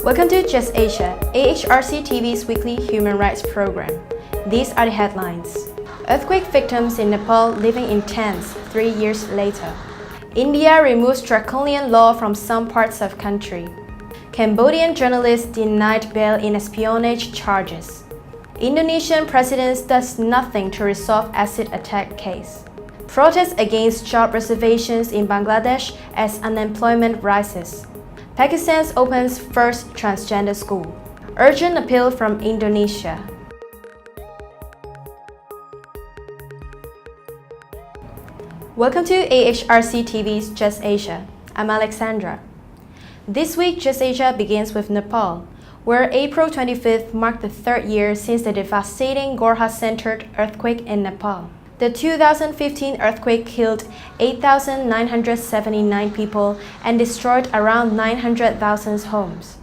Welcome to Just Asia, AHRC TV's weekly human rights program. These are the headlines. Earthquake victims in Nepal living in tents 3 years later. India removes draconian law from some parts of country. Cambodian journalist denied bail in espionage charges. Indonesian president does nothing to resolve acid attack case. Protests against job reservations in Bangladesh as unemployment rises. Pakistan opens first transgender school. Urgent appeal from Indonesia. Welcome to AHRC TV's Just Asia. I'm Alexandra. This week, Just Asia begins with Nepal, where April 25th marked the third year since the devastating Gorkha-centered earthquake in Nepal. The 2015 earthquake killed 8,979 people and destroyed around 900,000 homes.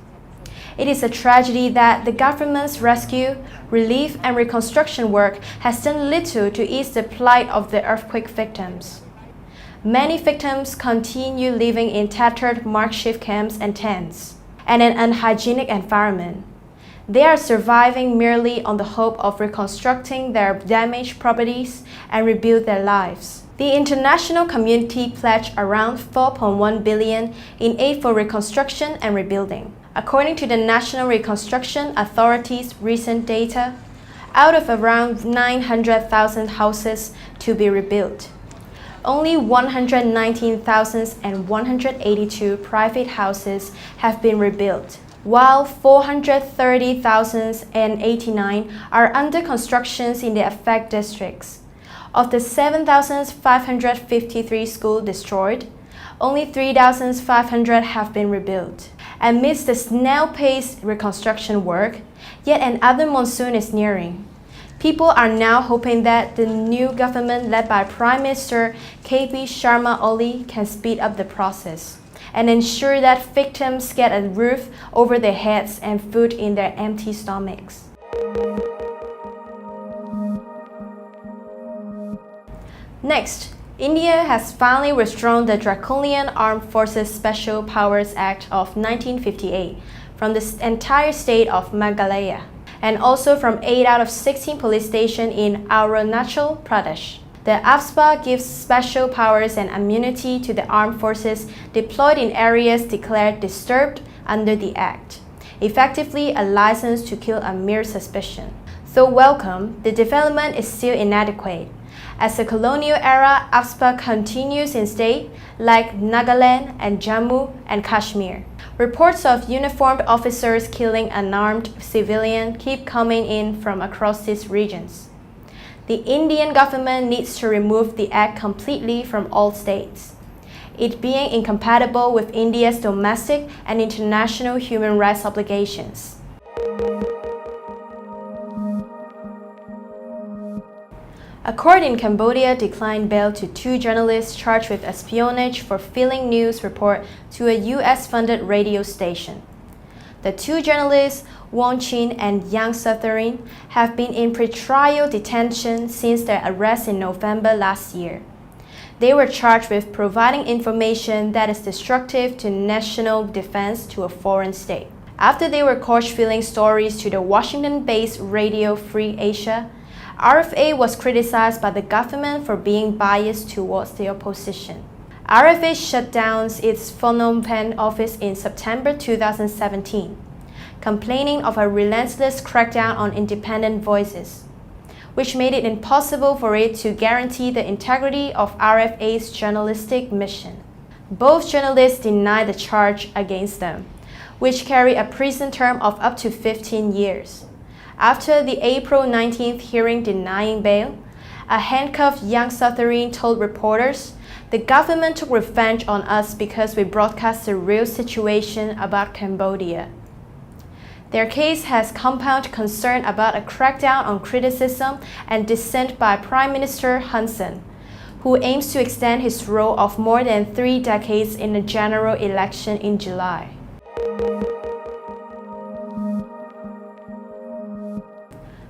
It is a tragedy that the government's rescue, relief, and reconstruction work has done little to ease the plight of the earthquake victims. Many victims continue living in tattered makeshift camps and tents, and an unhygienic environment. They are surviving merely on the hope of reconstructing their damaged properties and rebuild their lives. The international community pledged around 4.1 billion in aid for reconstruction and rebuilding. According to the National Reconstruction Authority's recent data, out of around 900,000 houses to be rebuilt, only 119,182 private houses have been rebuilt, while 430,089 are under construction in the affected districts. Of the 7,553 schools destroyed, only 3,500 have been rebuilt. Amidst the snail-paced reconstruction work, yet another monsoon is nearing. People are now hoping that the new government led by Prime Minister KP Sharma Oli can speed up the process and ensure that victims get a roof over their heads and food in their empty stomachs. Next, India has finally withdrawn the draconian Armed Forces Special Powers Act of 1958 from the entire state of Meghalaya, and also from 8 out of 16 police stations in Arunachal Pradesh. The AFSPA gives special powers and immunity to the armed forces deployed in areas declared disturbed under the Act, effectively a license to kill a mere suspicion. Though welcome, the development is still inadequate, as the colonial era AFSPA continues in states like Nagaland and Jammu and Kashmir. Reports of uniformed officers killing unarmed civilians keep coming in from across these regions. The Indian government needs to remove the act completely from all states, it being incompatible with India's domestic and international human rights obligations. A court in Cambodia declined bail to 2 journalists charged with espionage for filling news report to a US-funded radio station. The 2 journalists, Chhin and Yeang Sothearin, have been in pretrial detention since their arrest in November last year. They were charged with providing information that is destructive to national defense to a foreign state. After they were caught filling stories to the Washington-based Radio Free Asia, RFA was criticized by the government for being biased towards the opposition. RFA shut down its Phnom Penh office in September 2017, complaining of a relentless crackdown on independent voices, which made it impossible for it to guarantee the integrity of RFA's journalistic mission. Both journalists denied the charge against them, which carry a prison term of up to 15 years. After the April 19th hearing denying bail, a handcuffed Yeang Sothearin told reporters, "The government took revenge on us because we broadcast the real situation about Cambodia." Their case has compound concern about a crackdown on criticism and dissent by Prime Minister Hun Sen, who aims to extend his rule of more than 3 decades in the general election in July.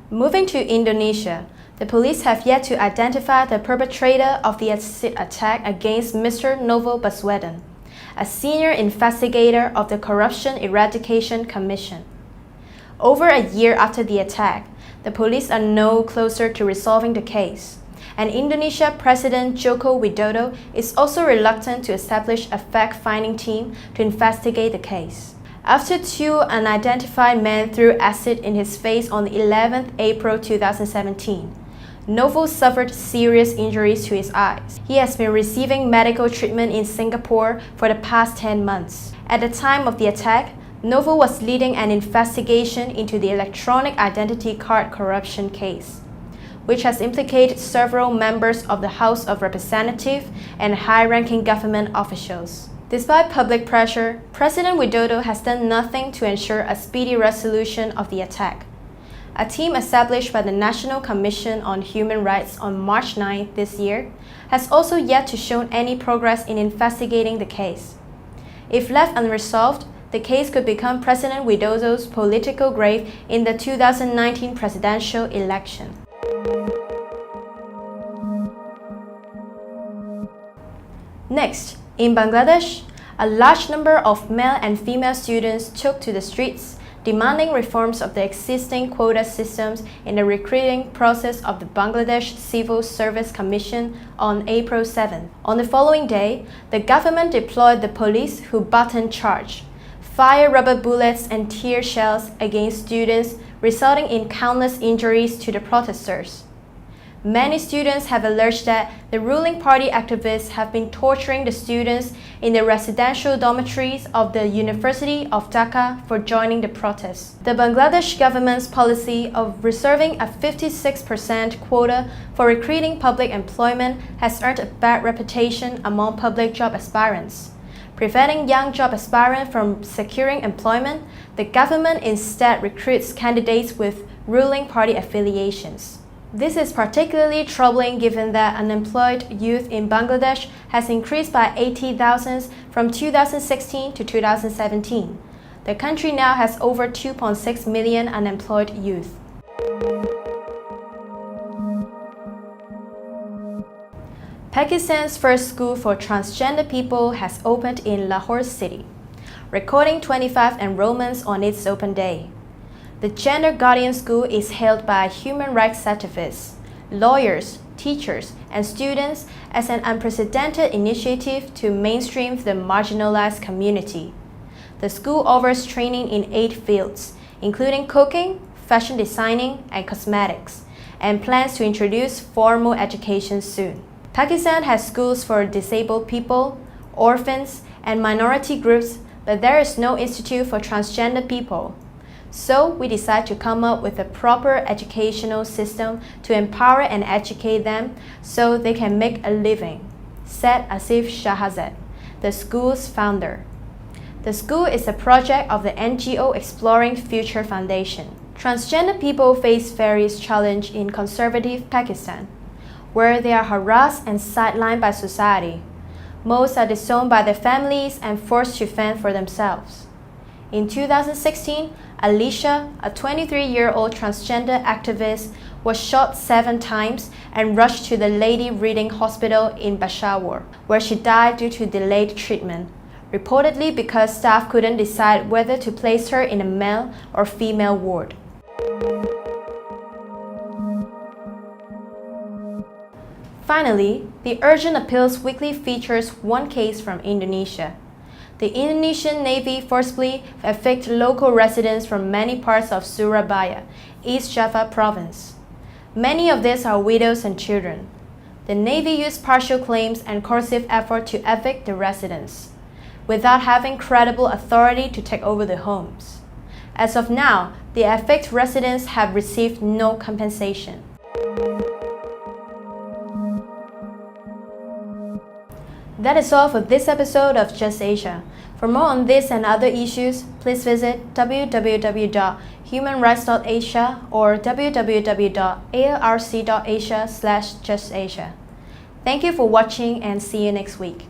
Moving to Indonesia, the police have yet to identify the perpetrator of the acid attack against Mr. Novel Baswedan, a senior investigator of the Corruption Eradication Commission. Over a year after the attack, the police are no closer to resolving the case, and Indonesia President Joko Widodo is also reluctant to establish a fact-finding team to investigate the case. After two unidentified men threw acid in his face on the 11th April 2017, Novo suffered serious injuries to his eyes. He has been receiving medical treatment in Singapore for the past 10 months. At the time of the attack, Novo was leading an investigation into the electronic identity card corruption case, which has implicated several members of the House of Representatives and high-ranking government officials. Despite public pressure, President Widodo has done nothing to ensure a speedy resolution of the attack. A team established by the National Commission on Human Rights on March 9 this year has also yet to show any progress in investigating the case. If left unresolved, the case could become President Widodo's political grave in the 2019 presidential election. Next, in Bangladesh, a large number of male and female students took to the streets, demanding reforms of the existing quota systems in the recruiting process of the Bangladesh Civil Service Commission on April 7. On the following day, the government deployed the police who button charge, fired rubber bullets and tear shells against students, resulting in countless injuries to the protesters. Many students have alleged that the ruling party activists have been torturing the students in the residential dormitories of the University of Dhaka for joining the protests. The Bangladesh government's policy of reserving a 56% quota for recruiting public employment has earned a bad reputation among public job aspirants. Preventing young job aspirants from securing employment, the government instead recruits candidates with ruling party affiliations. This is particularly troubling given that unemployed youth in Bangladesh has increased by 80,000 from 2016 to 2017. The country now has over 2.6 million unemployed youth. Pakistan's first school for transgender people has opened in Lahore city, recording 25 enrollments on its open day. The Gender Guardian School is held by human rights activists, lawyers, teachers, and students as an unprecedented initiative to mainstream the marginalized community. The school offers training in 8 fields, including cooking, fashion designing, and cosmetics, and plans to introduce formal education soon. Pakistan has schools for disabled people, orphans, and minority groups, but there is no institute for transgender people. So we decided to come up with a proper educational system to empower and educate them so they can make a living, said Asif Shahazad, the school's founder. The school is a project of the NGO Exploring Future Foundation. Transgender people face various challenges in conservative Pakistan, where they are harassed and sidelined by society. Most are disowned by their families and forced to fend for themselves. In 2016, Alicia, a 23-year-old transgender activist, was shot 7 times and rushed to the Lady Reading Hospital in Peshawar, where she died due to delayed treatment, reportedly because staff couldn't decide whether to place her in a male or female ward. Finally, the Urgent Appeals Weekly features one case from Indonesia. The Indonesian Navy forcibly evicted local residents from many parts of Surabaya, East Java province. Many of these are widows and children. The Navy used partial claims and coercive effort to evict the residents, without having credible authority to take over the homes. As of now, the evicted residents have received no compensation. That is all for this episode of Just Asia. For more on this and other issues, please visit www.humanrights.asia or www.arc.asia/justasia. Thank you for watching and see you next week.